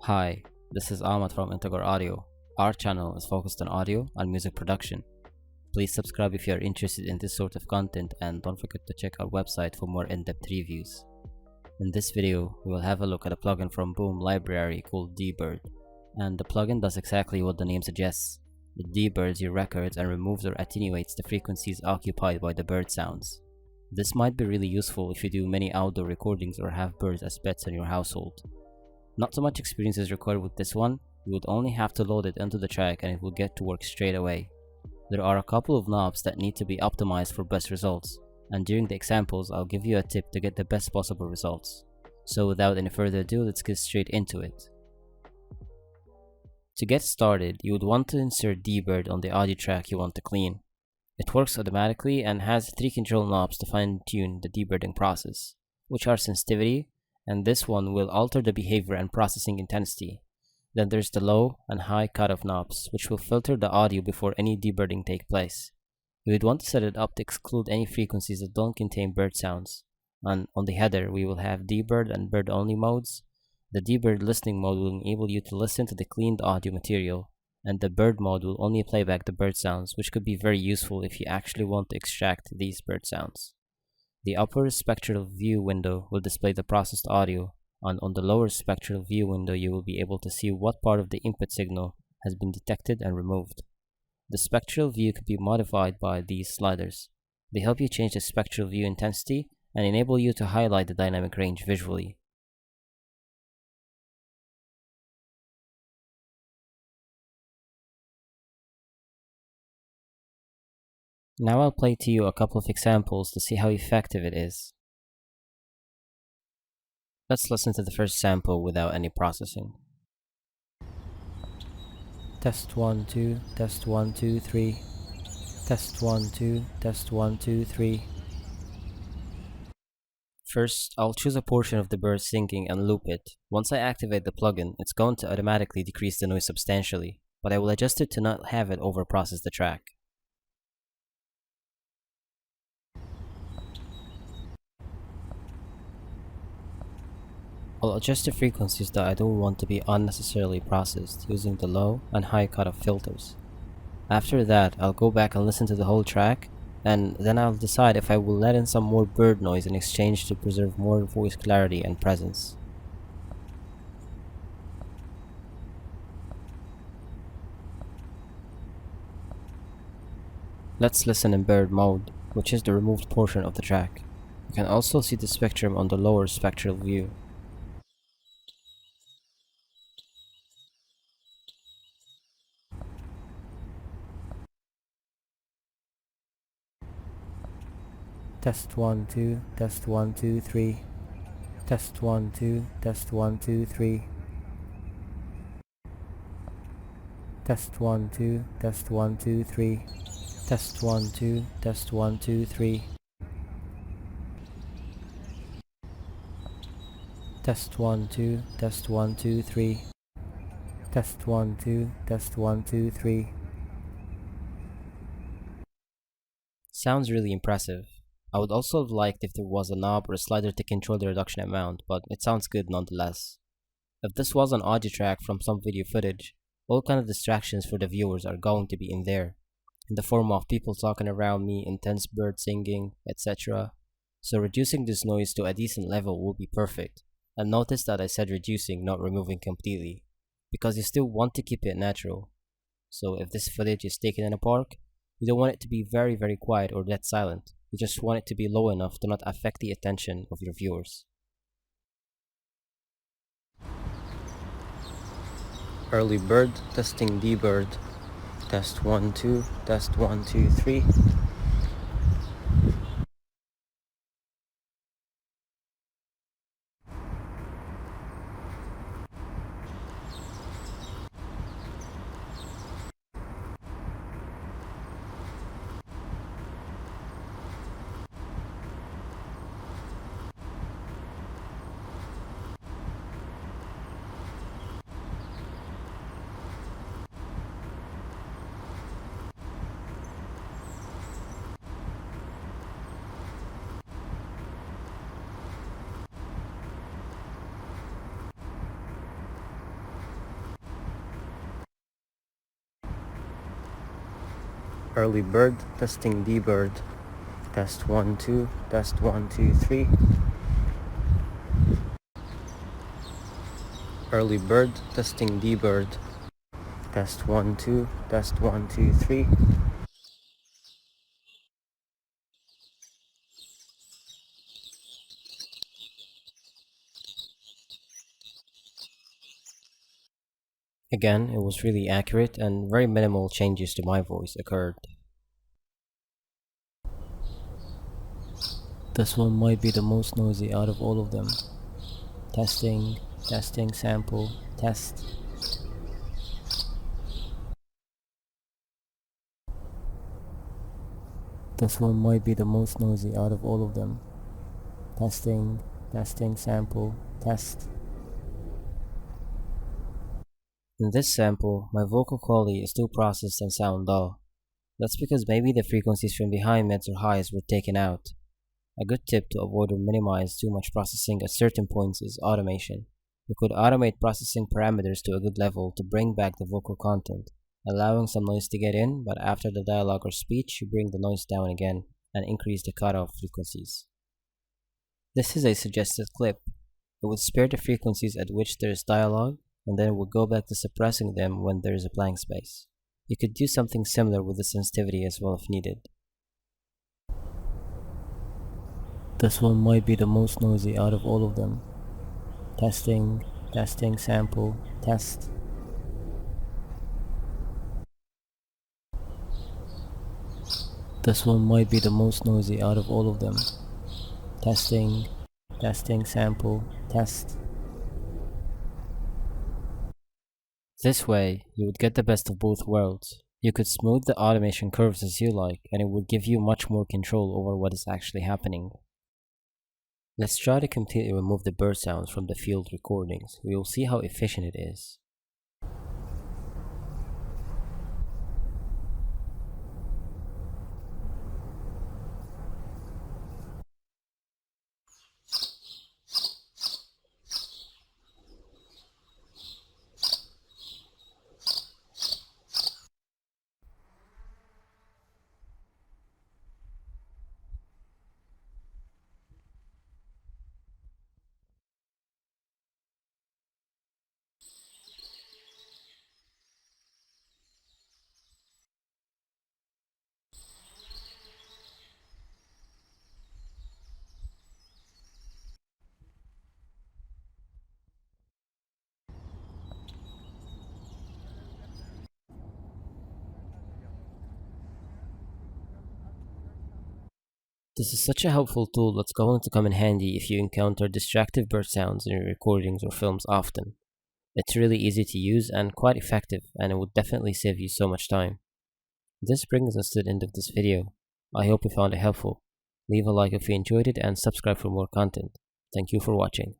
Hi, this is Ahmad from Integer Audio. Our channel is focused on audio and music production. Please subscribe if you are interested in this sort of content and don't forget to check our website for more in-depth reviews. In this video, we will have a look at a plugin from Boom library called DeBird. And the plugin does exactly what the name suggests. It debirds your records and removes or attenuates the frequencies occupied by the bird sounds. This might be really useful if you do many outdoor recordings or have birds as pets in your household. Not so much experience is required with this one. You would only have to load it into the track and it will get to work straight away. There are a couple of knobs that need to be optimized for best results, and during the examples I'll give you a tip to get the best possible results. So without any further ado, let's get straight into it. To get started, you would want to insert DeBird on the audio track you want to clean. It works automatically and has 3 control knobs to fine-tune the debirding process, which are sensitivity, and this one will alter the behavior and processing intensity. Then there's the low and high cutoff knobs, which will filter the audio before any debirding take place. You would want to set it up to exclude any frequencies that don't contain bird sounds. And on the header, we will have debird and bird only modes. The debird listening mode will enable you to listen to the cleaned audio material, and the bird mode will only play back the bird sounds, which could be very useful if you actually want to extract these bird sounds. The upper spectral view window will display the processed audio, and on the lower spectral view window you will be able to see what part of the input signal has been detected and removed. The spectral view could be modified by these sliders. They help you change the spectral view intensity and enable you to highlight the dynamic range visually. Now I'll play to you a couple of examples to see how effective it is. Let's listen to the first sample without any processing. Test 1 2, test 1 2 3. Test 1 2, test 1 2 3. First, I'll choose a portion of the bird singing and loop it. Once I activate the plugin, it's going to automatically decrease the noise substantially, but I will adjust it to not have it overprocess the track. I'll adjust the frequencies that I don't want to be unnecessarily processed using the low and high cutoff filters. After that, I'll go back and listen to the whole track, and then I'll decide if I will let in some more bird noise in exchange to preserve more voice clarity and presence. Let's listen in bird mode, which is the removed portion of the track. You can also see the spectrum on the lower spectral view. Test 1 2, test 1 2 3. Test 1 2, test 1 2 3. Test 1 2, test 1 2 3. Test 1 2, test 1 2 3. Test 1 2, test 1 2 3. Test 1 2, test 1 2 3. Sounds really impressive. I would also have liked if there was a knob or a slider to control the reduction amount, but it sounds good nonetheless. If this was an audio track from some video footage, all kind of distractions for the viewers are going to be in there, in the form of people talking around me, intense bird singing, etc. So reducing this noise to a decent level will be perfect. And notice that I said reducing, not removing completely, because you still want to keep it natural. So if this footage is taken in a park, you don't want it to be very quiet or dead silent. You just want it to be low enough to not affect the attention of your viewers. Early bird testing DeBird. Test 1 2, test 1 2 3. Early bird testing DeBird. Test 1 2, test 1 2 3. Early bird testing DeBird. Test 1 2, test 1 2 3. Again, it was really accurate and very minimal changes to my voice occurred. This one might be the most noisy out of all of them. Testing, testing, sample, test. This one might be the most noisy out of all of them. Testing, testing, sample, test. In this sample, my vocal quality is too processed and sound dull. That's because maybe the frequencies from the high mids or highs were taken out. A good tip to avoid or minimize too much processing at certain points is automation. You could automate processing parameters to a good level to bring back the vocal content, allowing some noise to get in, but after the dialogue or speech, you bring the noise down again and increase the cutoff frequencies. This is a suggested clip. It would spare the frequencies at which there is dialogue, and then it would go back to suppressing them when there is a blank space. You could do something similar with the sensitivity as well if needed. This one might be the most noisy out of all of them. Testing, testing, sample, test. This one might be the most noisy out of all of them. Testing, testing, sample, test. This way, you would get the best of both worlds. You could smooth the automation curves as you like, and it would give you much more control over what is actually happening. Let's try to completely remove the bird sounds from the field recordings. We will see how efficient it is. This is such a helpful tool that's going to come in handy if you encounter distractive bird sounds in your recordings or films often. It's really easy to use and quite effective, and it would definitely save you so much time. This brings us to the end of this video. I hope you found it helpful. Leave a like if you enjoyed it and subscribe for more content. Thank you for watching.